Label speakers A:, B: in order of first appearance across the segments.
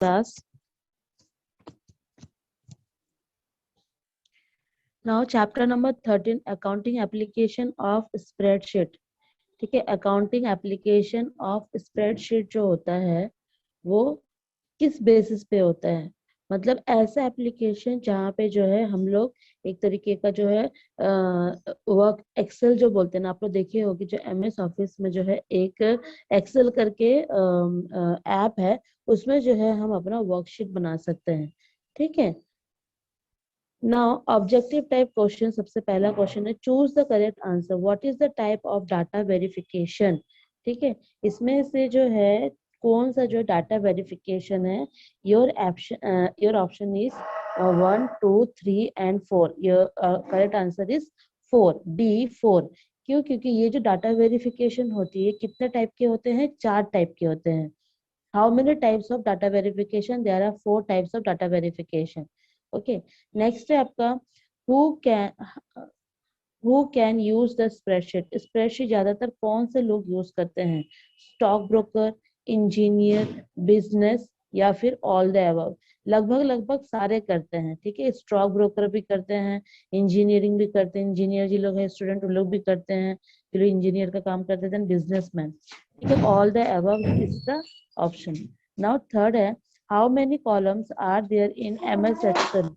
A: class. Now chapter number 13, accounting application of spreadsheet. ठीक है, accounting application of spreadsheet जो होता है वो किस बेसिस पे होता है, मतलब ऐसा एप्लीकेशन जहाँ पे जो है हम लोग एक तरीके का जो है वर्क एक्सेल जो बोलते हैं ना, आप लोग देखिए होगी जो एमएस ऑफिस में जो है एक एक्सेल करके ऐप है, उसमें जो है हम अपना वर्कशीट बना सकते हैं। ठीक है, नाउ ऑब्जेक्टिव टाइप क्वेश्चन, सबसे पहला क्वेश्चन है choose the correct answer, what is the type of data verification. ठीक है, इसमें से जो है कौन सा जो डाटा वेरिफिकेशन है, your option is 1 2 3 and 4, your correct answer is 4, D 4। क्यों? क्योंकि ये जो डाटा वेरिफिकेशन होती है कितने टाइप के होते हैं, 4 टाइप के होते हैं। How many types of data verification? There are 4 types of data verification. Okay. Next है आपका who can use the spreadsheet. Spreadsheet ज्यादातर कौन से लोग यूज करते हैं? स्टॉक ब्रोकर, इंजीनियर, बिजनेस या फिर ऑल द अबव। लगभग लगभग सारे करते हैं। ठीक है, स्टॉक ब्रोकर भी करते हैं, इंजीनियरिंग भी करते हैं, इंजीनियर जी लोग हैं स्टूडेंट उन लोग भी करते हैं, जो इंजीनियर का काम करते हैं, बिजनेसमैन। ठीक है, all the above is the option. Now third है how many columns are there in MS Excel.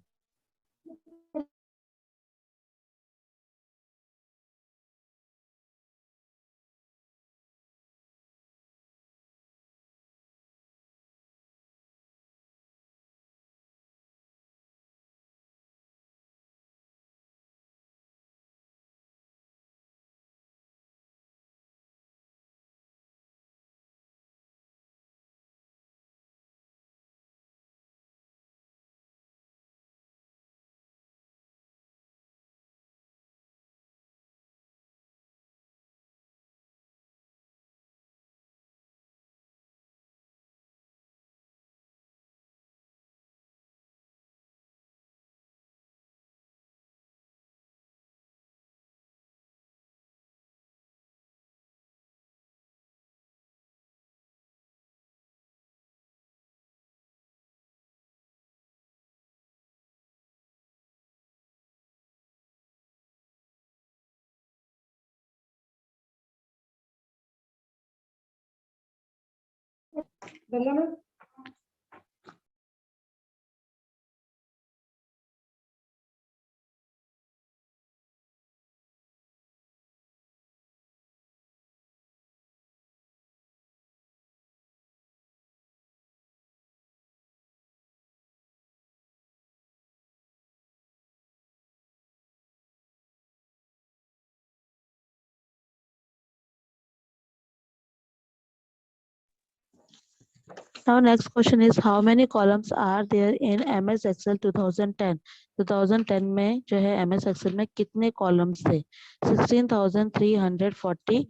A: Now next question is how many columns are there in MS Excel 2010? 2010 में जो है MS Excel में कितने columns थे? 16,340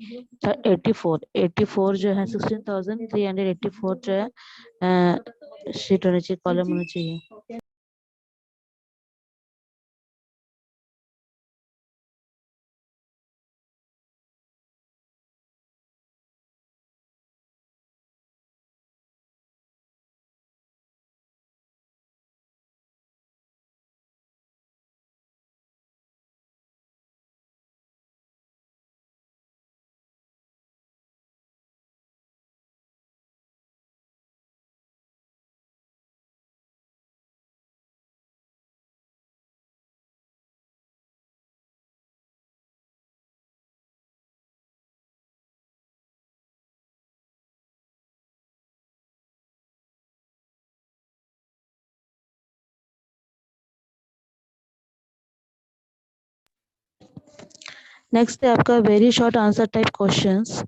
A: 84 84 जो है 16,384 जो है शीट होनी चाहिए, कॉलम होना चाहिए। नेक्स्ट है आपका very short answer type questions.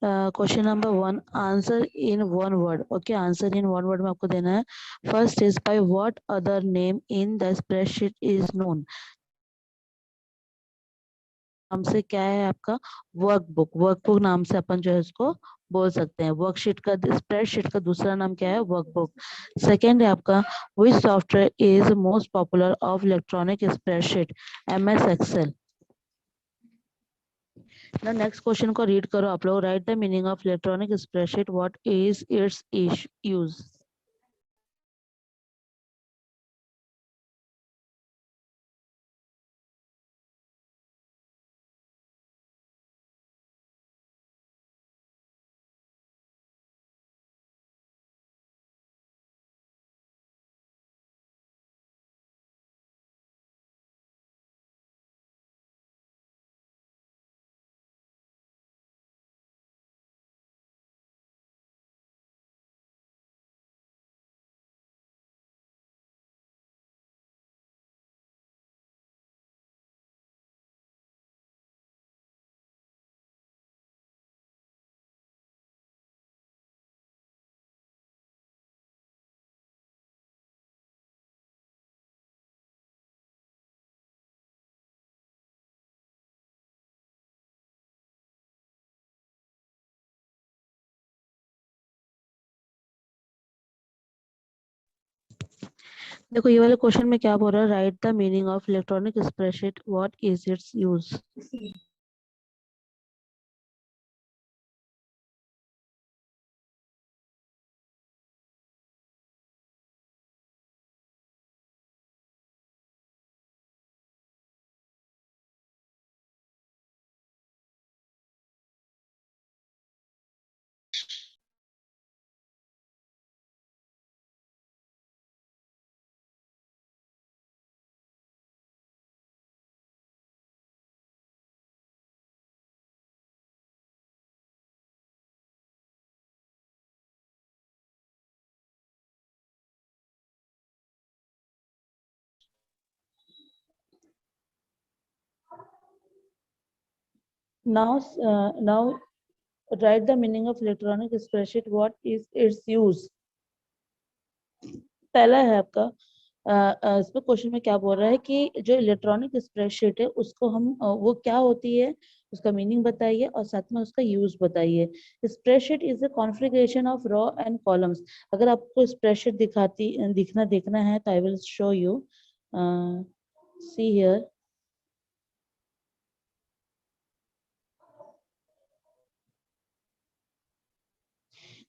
A: Question number 1, answer in one word. Okay, answer in one word में आपको देना है। First is by what other name in the spreadsheet is known. नाम से क्या है आपका? वर्कबुक। वर्कबुक नाम से अपन जो है उसको बोल सकते हैं। वर्कशीट का, स्प्रेडशीट का दूसरा नाम क्या है? वर्कबुक। सेकेंड है आपका which software is most popular of electronic spreadsheet? MS Excel. ना नेक्स्ट क्वेश्चन को रीड करो आप लोग। Write the meaning of electronic spreadsheet, what is its use. देखो ये वाले क्वेश्चन में क्या बोल रहा है, write the meaning of electronic spreadsheet, what is its use. Now write the meaning of electronic spreadsheet, what is its use। पहला है आपका इसमें क्वेश्चन में क्या बोल रहा है कि जो इलेक्ट्रॉनिक स्प्रेडशीट है उसको हम वो क्या होती है, उसका मीनिंग बताइए और साथ में उसका यूज बताइए। Spreadsheet is a configuration of row and columns. अगर आपको स्प्रेडशीट देखना है तो I will show you, see here.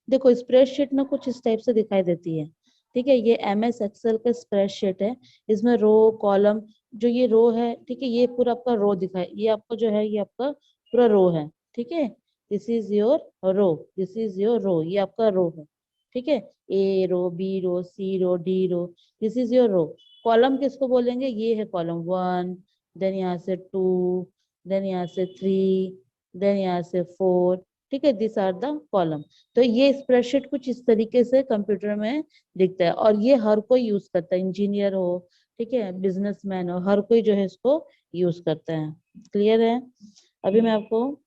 A: देखो स्प्रेडशीट ना कुछ इस टाइप से दिखाई देती है, ठीक है। ये MS एक्सेल का स्प्रेडशीट है। इसमें रो कॉलम, जो ये रो है, ठीक है, ये पूरा आपका रो दिखाए, ये आपका जो है ये आपका पूरा रो है, ठीक है। This is your row, this is your row, ये आपका रो है, ठीक है। A row, B row, C row, D row, this is your row. Column किसको बोलेंगे, ये है कॉलम 1, देन यहाँ से 2, देन यहाँ से 3, देन यहाँ से 4, ठीक है। This are the column. तो ये स्प्रेडशीट कुछ इस तरीके से कंप्यूटर में दिखता है और ये हर कोई यूज करता है, इंजीनियर हो, ठीक है, बिजनेसमैन हो, हर कोई जो है इसको यूज करता है। क्लियर है। अभी मैं आपको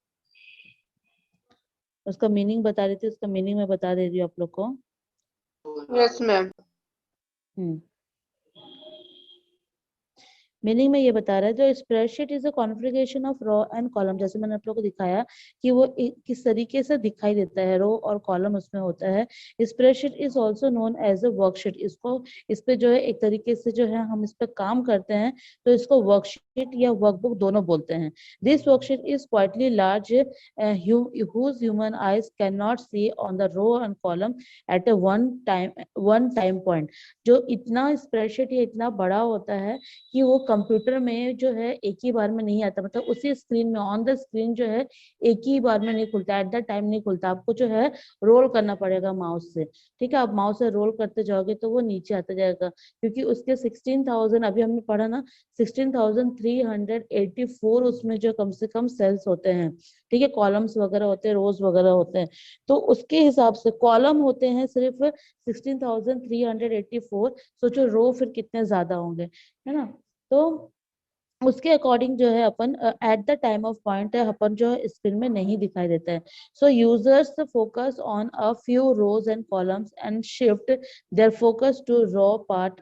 A: उसका मीनिंग बता रही थी, उसका मीनिंग मैं बता दे रही हूँ आप लोग को।
B: Yes ma'am.
A: हम्म मीनिंग में ये बता रहा है, जो spreadsheet is a configuration of row and column, जैसे मैंने आप लोगों को दिखाया कि वो किस तरीके से दिखाई देता है, रो और कॉलम उसमें होता है। Spreadsheet is also known as a worksheet. इसको, इस पे जो है एक तरीके से जो है हम इस पे काम करते हैं तो इसको वर्कशीट या वर्कबुक दोनों बोलते हैं। This worksheet is quietly large, whose human eyes cannot see on the row and column at a one time point। जो इतना स्प्रेडशीट ये इतना बड़ा होता है कि वो कंप्यूटर में जो है एक ही बार में नहीं आता, मतलब उसी स्क्रीन में ऑन द स्क्रीन जो है एक ही बार में नहीं खुलता, एट द टाइम नहीं खुलता। आपको जो है रोल करना पड़ेगा माउस से, ठीक है। आप माउस से रोल करते जाओगे तो वो नीचे आता जाएगा, क्योंकि उसके 16,000 अभी हमने पढ़ा ना, 16,384 उसमें जो कम से कम सेल्स होते हैं, ठीक है। कॉलम्स वगैरह होते हैं, रोज वगैरह होते हैं, तो उसके हिसाब से कॉलम होते हैं सिर्फ 16,384। सोचो रो फिर कितने ज्यादा होंगे, है ना। तो उसके अकॉर्डिंग जो है अपन at the time of point है अपन जो स्क्रीन में नहीं दिखाई देता है। So users focus on a few rows and columns and shift their focus to row part,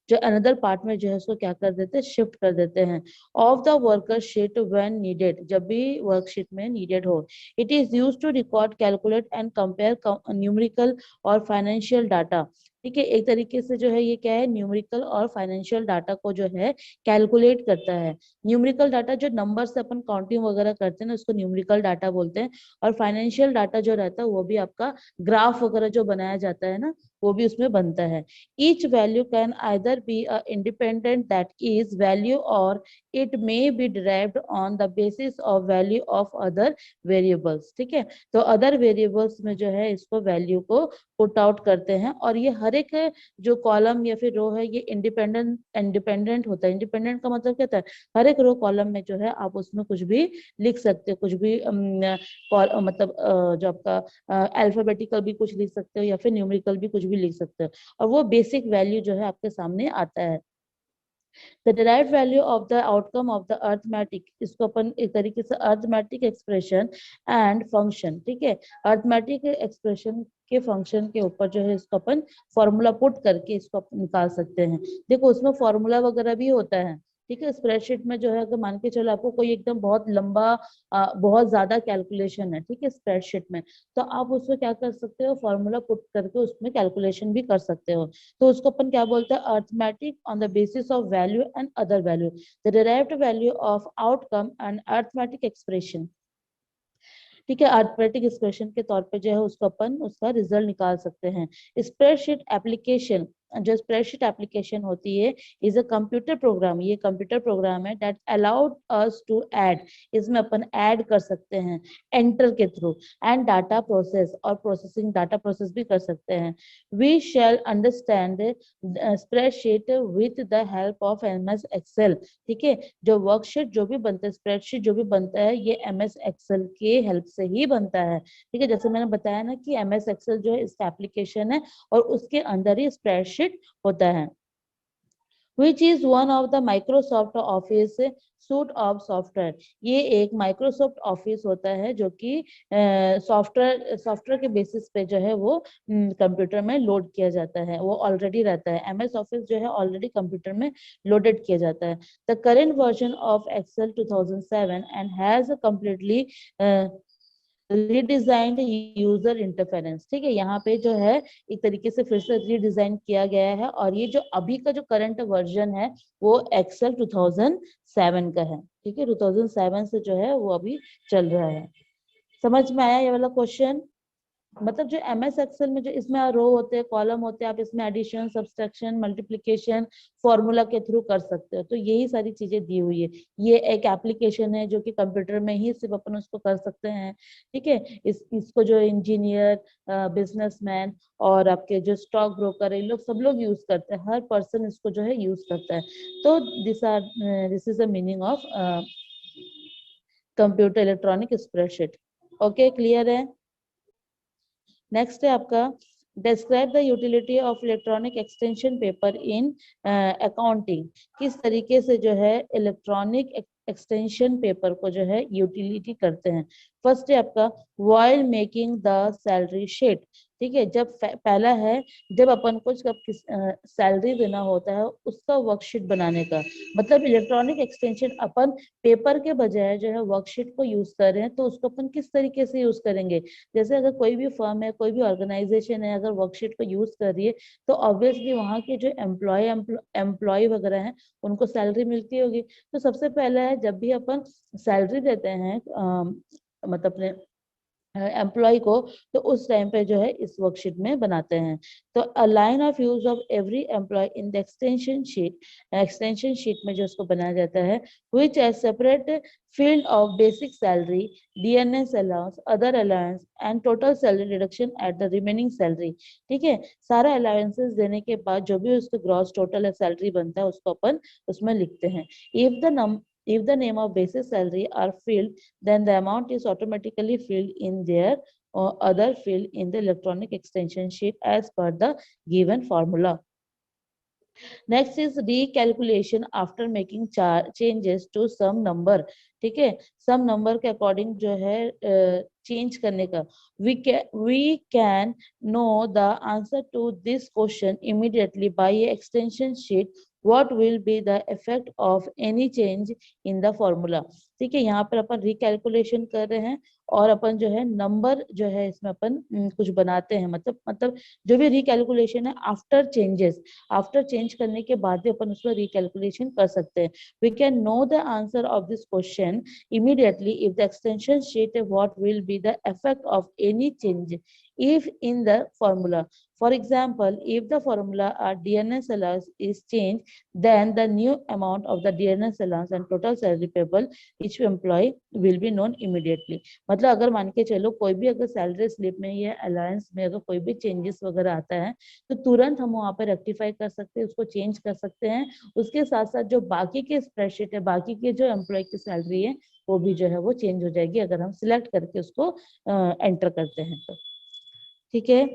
A: जो अनदर पार्ट में जो है उसको क्या कर देते हैं, शिफ्ट कर देते हैं, of the worker sheet when needed, जब भी वर्कशीट में नीडेड हो। It is used to record, calculate and compare numerical और फाइनेंशियल डाटा, ठीक है। एक तरीके से जो है ये क्या है, न्यूमेरिकल और फाइनेंशियल डाटा को जो है कैलकुलेट करता है। न्यूमेरिकल डाटा जो नंबर से अपन काउंटिंग वगैरह करते हैं ना, उसको न्यूमेरिकल डाटा बोलते हैं। और फाइनेंशियल डाटा जो रहता है वो भी आपका ग्राफ वगैरह जो बनाया जाता है ना, वो भी उसमें बनता है। Each value can either be a independent that is value, और it may be derived on the basis of value of other variables, ठीक है। तो अदर वेरिएबल्स में जो है इसको वैल्यू को पुट आउट करते हैं, और ये हर एक जो कॉलम या फिर रो है ये इंडिपेंडेंट होता है। इंडिपेंडेंट का मतलब क्या होता है, हर एक रो कॉलम में जो है आप उसमें कुछ भी लिख सकते हो, कुछ भी मतलब जो आपका अल्फाबेटिकल भी कुछ लिख सकते हो या फिर न्यूमेरिकल भी कुछ भी लिख सकते हो, और वो बेसिक वैल्यू जो है आपके सामने आता है। The derived value of the outcome of the arithmetic, इसको अपन एक तरीके से अर्थमेटिक एक्सप्रेशन एंड फंक्शन, ठीक है। अर्थमेटिक एक्सप्रेशन के फंक्शन के ऊपर जो है इसको अपन फॉर्मूला पुट करके इसको अपन निकाल सकते हैं। देखो उसमें फॉर्मूला वगैरह भी होता है, ठीक है। स्प्रेडशीट में जो है अगर मान के चलो आपको कोई एकदम बहुत लंबा बहुत ज्यादा कैलकुलेशन है, ठीक है, स्प्रेडशीट में, तो आप उसमें क्या कर सकते हो, फॉर्मूला पुट करके उसमें कैलकुलेशन भी कर सकते हो। तो उसको अपन क्या बोलते हैं, arithmetic on the basis of value and other value, the derived value of outcome and arithmetic expression. ठीक है, अर्थमेटिक एक्सप्रेशन के तौर पे जो है उसको अपन उसका रिजल्ट निकाल सकते हैं। स्प्रेडशीट एप्लीकेशन, जो स्प्रेडशीट एप्लीकेशन होती है, इज अ कंप्यूटर प्रोग्राम, ये कंप्यूटर प्रोग्राम है that allowed us to add, इसमें अपन ऐड कर सकते हैं एंटर के थ्रू, एंड डाटा प्रोसेस, और प्रोसेसिंग डाटा प्रोसेस भी कर सकते हैं। We shall understand spreadsheet with the help of MS Excel. ठीक है, जो वर्कशीट जो भी बनता है, स्प्रेडशीट जो भी बनता है, ये एमएस एक्सेल के हेल्प से ही बनता है। ठीक है, जैसे मैंने बताया ना कि एमएस एक्सेल जो है इसका एप्लीकेशन है और उसके अंदर ही स्प्रेडशीट होता है, which is one of the Microsoft Office suite of software। ये एक माइक्रोसॉफ्ट ऑफिस होता है जो कि सॉफ्टवेयर के बेसिस पे जो है वो कंप्यूटर में लोड किया जाता है, वो ऑलरेडी रहता है। एमएस ऑफिस जो है ऑलरेडी कंप्यूटर में लोडेड किया जाता है। The current version of Excel 2007 and has completely redesigned user interference. ठीक है, यहाँ पे जो है एक तरीके से फिर से रीडिजाइन किया गया है, और ये जो अभी का जो करंट वर्जन है वो एक्सेल 2007 का है। ठीक है, 2007 से जो है वो अभी चल रहा है। समझ में आया ये वाला क्वेश्चन? मतलब जो एम एस एक्सेल में जो इसमें रो होते हैं, कॉलम होते हैं, आप इसमें एडिशन, सब्सट्रैक्शन, मल्टीप्लिकेशन फॉर्मूला के थ्रू कर सकते हो। तो यही सारी चीजें दी हुई है। ये एक एप्लीकेशन है जो कि कंप्यूटर में ही सिर्फ अपन उसको कर सकते हैं। ठीक है, इसको जो इंजीनियर, बिजनेसमैन और आपके जो स्टॉक ब्रोकर है, लोग सब लोग यूज करते हैं, हर पर्सन इसको जो है यूज करता है। तो this is the meaning of computer electronic spreadsheet. Okay, clear है? नेक्स्ट है आपका, describe the utility of electronic extension paper in accounting. किस तरीके से जो है इलेक्ट्रॉनिक एक्सटेंशन पेपर को जो है यूटिलिटी करते हैं। फर्स्ट है आपका, while making the salary sheet. ठीक है, जब पहला है, जब अपन को जब सैलरी देना होता है उसका वर्कशीट बनाने का, मतलब इलेक्ट्रॉनिक एक्सटेंशन अपन पेपर के बजाय जो है वर्कशीट को यूज कर रहे हैं, तो उसको अपन किस तरीके से यूज करेंगे। जैसे अगर कोई भी फर्म है, कोई भी ऑर्गेनाइजेशन है, अगर वर्कशीट को यूज कर रही है, तो ऑब्वियसली वहाँ के जो एम्प्लॉय वगैरह हैं उनको सैलरी मिलती होगी। तो सबसे पहला है, जब भी अपन सैलरी देते हैं मतलब अपने एम्प्लॉय को, तो उस टाइम पे जो है इस वर्कशीट में बनाते हैं। तो a line of use of every employ in the extension sheet में जो इसको बनाया जाता है, which as separate field of basic salary, DNS allowance, other allowance and total salary deduction at the remaining salary. ठीक है, सारा अलाउंसेस देने के बाद जो भी उसका ग्रॉस टोटल सैलरी बनता है उसको अपन उसमें लिखते हैं। If the name of basic salary are filled, then the amount is automatically filled in their or other field in the electronic extension sheet as per the given formula. Next is recalculation after making changes to some number. ठीक है, सम number के according जो है change करने का। we can know the answer to this question immediately by extension sheet. What will be the effect of any change in the formula? ठीक है, यहाँ पर अपन रिकैलकुलेशन कर रहे हैं और अपन जो है नंबर जो है इसमें अपन कुछ बनाते हैं, मतलब जो भी रिकैलकुलेशन है आफ्टर चेंजेस, आफ्टर चेंज करने के बाद भी अपन उसमें रिकैलकुलेशन कर सकते हैं। We can know the answer of this question immediately if the extension sheet what will be the effect of any change if in the formula. For example, if the formula or DNS allowance is changed, then the new amount of the DNS allowance and total salary payable each employee will be known immediately. मतलब अगर मान के चलो कोई भी अगर salary slip में या अलायंस में अगर कोई भी चेंजेस वगैरह आता है, तो तुरंत हम वहाँ पे रेक्टिफाई कर सकते हैं, उसको चेंज कर सकते हैं। उसके साथ साथ जो बाकी के स्प्रेडशीट है, बाकी के जो एम्प्लॉय की सैलरी है, वो भी जो है वो चेंज हो जाएगी अगर हम सिलेक्ट करके उसको एंटर करते हैं तो। ठीक है,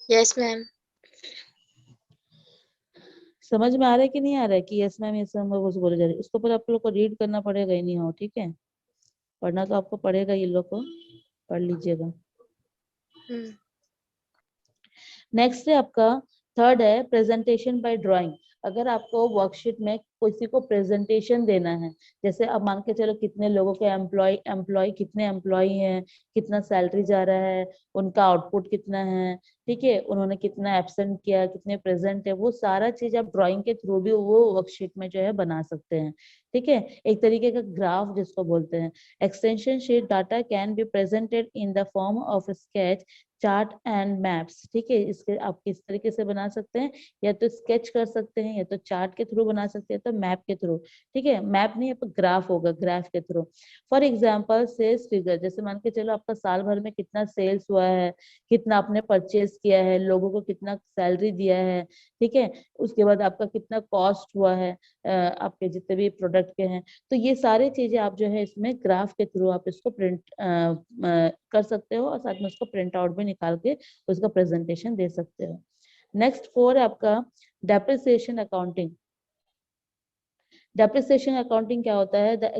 B: यस मैम।
A: समझ में आ रहा है कि नहीं आ रहा है कि यस मैम यस मैम वो बोले जा रही है? उसको पर आप लोग को रीड करना पड़ेगा ही नहीं हो, ठीक है, पढ़ना तो आपको पड़ेगा, ये लोग को पढ़ लीजिएगा। नेक्स्ट है आपका थर्ड है प्रेजेंटेशन बाय ड्राइंग। अगर आपको वर्कशीट में किसी को प्रेजेंटेशन देना है, जैसे अब मान के चलो कितने लोगों के एम्प्लॉय कितने एम्प्लॉय हैं, कितना सैलरी जा रहा है, उनका आउटपुट कितना है, ठीक है, उन्होंने कितना एब्सेंट किया, कितने प्रेजेंट है, वो सारा चीज आप ड्राइंग के थ्रू भी वो वर्कशीट में जो है बना सकते हैं। ठीक है, एक तरीके का ग्राफ जिसको बोलते हैं। Extension sheet data can be presented in the form of sketch, chart and maps. ठीक है, इसके आप किस तरीके से बना सकते हैं, या तो स्केच कर सकते हैं, या तो चार्ट के थ्रू बना सकते हैं, तो मैप के थ्रू। ठीक है, मैप नहीं, अब ग्राफ होगा, ग्राफ के through. For example sales figure, जैसे मान के चलो आपका साल भर में कितना सेल्स हुआ है, कितना आपने परचेज किया है, लोगों को कितना सैलरी दिया है, ठीक है, उसके बाद आपका कितना कॉस्ट हुआ है आपके जितने भी प्रोडक्ट के हैं। तो ये सारी चीजें आप जो है इसमें ग्राफ के थ्रू आप इसको प्रिंट कर सकते हो, और साथ में उसको प्रिंट आउट भी निकाल के उसका प्रेजेंटेशन दे सकते हो। नेक्स्ट 4 है आपका डेप्रिसिएशन अकाउंटिंग। डेप्रिसिएशन अकाउंटिंग क्या होता है? The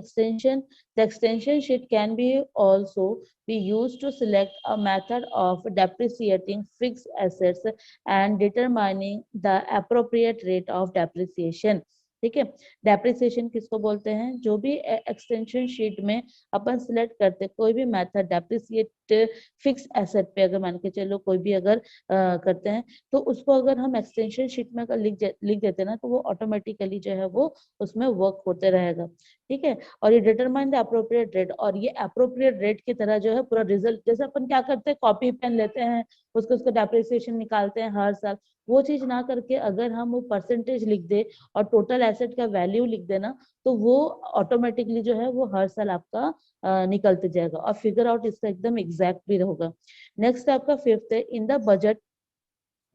A: extension sheet can be also be used to select a method of depreciating fixed assets and determining the appropriate rate of depreciation. ठीक है, डेप्रिसिएशन किसको बोलते हैं? जो भी एक्सटेंशन शीट में अपन सिलेक्ट करते कोई भी मेथड डेप्रिसिएट फिक्स एसेट पे, अगर मान के चलो कोई भी अगर करते हैं, तो उसको अगर हम एक्सटेंशन शीट में अगर लिख देते हैं ना, तो वो ऑटोमेटिकली जो है वो उसमें वर्क होते रहेगा। ठीक है, और ये डिटरमाइन द अप्रोप्रिएट रेट, और ये अप्रोप्रिएट रेट की तरह जो है पूरा रिजल्ट, जैसे अपन क्या करते हैं, कॉपी पेन लेते हैं, उसका डेप्रिसिएशन निकालते हैं हर साल, वो चीज ना करके अगर हम वो परसेंटेज लिख दे और टोटल एसेट का वैल्यू लिख देना, तो वो ऑटोमेटिकली जो है वो हर साल आपका निकलते जाएगा, और फिगर आउट इसका एकदम एग्जैक्ट भी होगा। नेक्स्ट आपका फिफ्थ है in the budget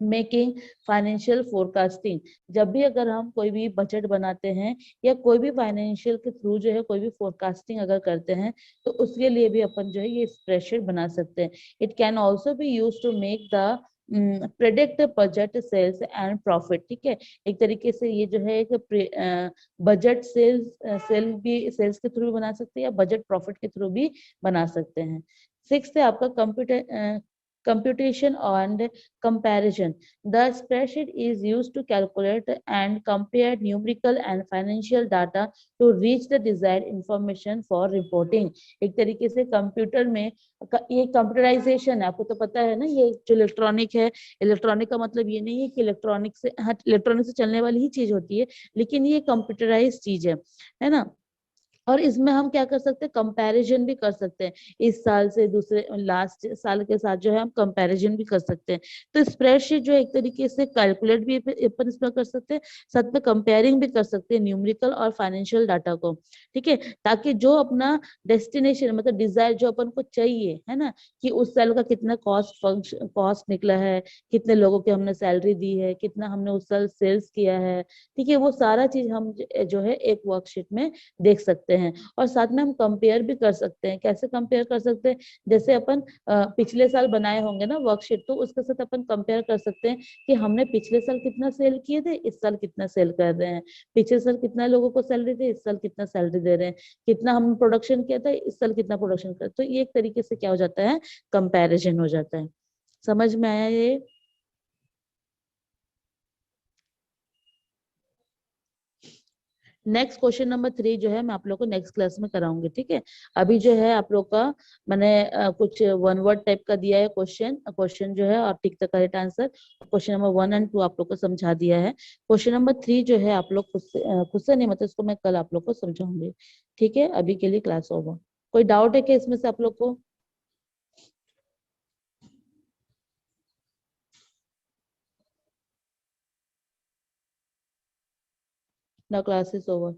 A: making financial forecasting. जब भी अगर हम कोई भी बजट बनाते हैं, या कोई भी फाइनेंशियल के थ्रू जो है कोई भी फोरकास्टिंग अगर करते हैं, तो उसके लिए भी अपन जो है ये स्प्रेडशीट बना सकते हैं। It can also be use to make the predict budget sales and profit. ठीक है, एक तरीके से ये जो है एक बजट सेल्स के थ्रू भी बना सकते हैं, या बजट प्रॉफिट के थ्रू भी बना सकते हैं। सिक्स्थ है आपका computation and comparison. The spreadsheet is used to calculate and compare numerical and financial data to reach the desired information for reporting. एक तरीके से कंप्यूटर में ये कंप्यूटराइजेशन है, आपको तो पता है ना, ये जो इलेक्ट्रॉनिक है, इलेक्ट्रॉनिक का मतलब ये नहीं है कि इलेक्ट्रॉनिक से, हाँ इलेक्ट्रॉनिक से चलने वाली ही चीज होती है, लेकिन ये कंप्यूटराइज चीज है ना। और इसमें हम क्या कर सकते हैं, कंपैरिजन भी कर सकते हैं, इस साल से दूसरे लास्ट साल के साथ जो है हम कंपैरिजन भी कर सकते हैं। तो स्प्रेडशीट जो है एक तरीके से कैलकुलेट भी अपन इसमें कर सकते हैं, साथ में कंपेयरिंग भी कर सकते हैं न्यूमेरिकल और फाइनेंशियल डाटा को। ठीक है, ताकि जो अपना डेस्टिनेशन मतलब डिजायर जो अपन को चाहिए है ना, कि उस साल का कितना कॉस्ट निकला है, कितने लोगों की हमने सैलरी दी है, कितना हमने उस साल सेल्स किया है, ठीक है, वो सारा चीज हम जो है एक वर्कशीट में देख सकते हैं। और साथ में हम कंपेयर भी कर सकते हैं। कैसे कंपेयर कर सकते हैं? जैसे अपन पिछले साल बनाए होंगे ना वर्कशीट, तो उसके साथ अपन कंपेयर कर सकते हैं कि हमने पिछले साल कितना सेल किए थे, इस साल कितना सेल कर रहे हैं, पिछले साल कितना लोगों को सैलरी दी, इस साल कितना सैलरी दे रहे हैं, कितना हमने प्रोडक्शन किया था, इस साल कितना प्रोडक्शन कर। तो ये एक तरीके से क्या हो जाता है, कंपेरिजन हो जाता है। समझ में आया ये? नेक्स्ट क्वेश्चन नंबर 3 जो है मैं आप लोग को नेक्स्ट क्लास में कराऊंगी। ठीक है, अभी जो है आप लोग का मैंने कुछ वन वर्ड टाइप का दिया है क्वेश्चन, क्वेश्चन जो है और tick the correct answer. Question number 1 और 2 आप लोग को समझा दिया है। क्वेश्चन नंबर 3 जो है आप लोग खुद से नहीं, मतलब इसको मैं कल आप लोग को समझाऊंगी। ठीक है, अभी के लिए क्लास ओवर। कोई डाउट है क्या इसमें से आप लोग को? ना, क्लास इज ओवर।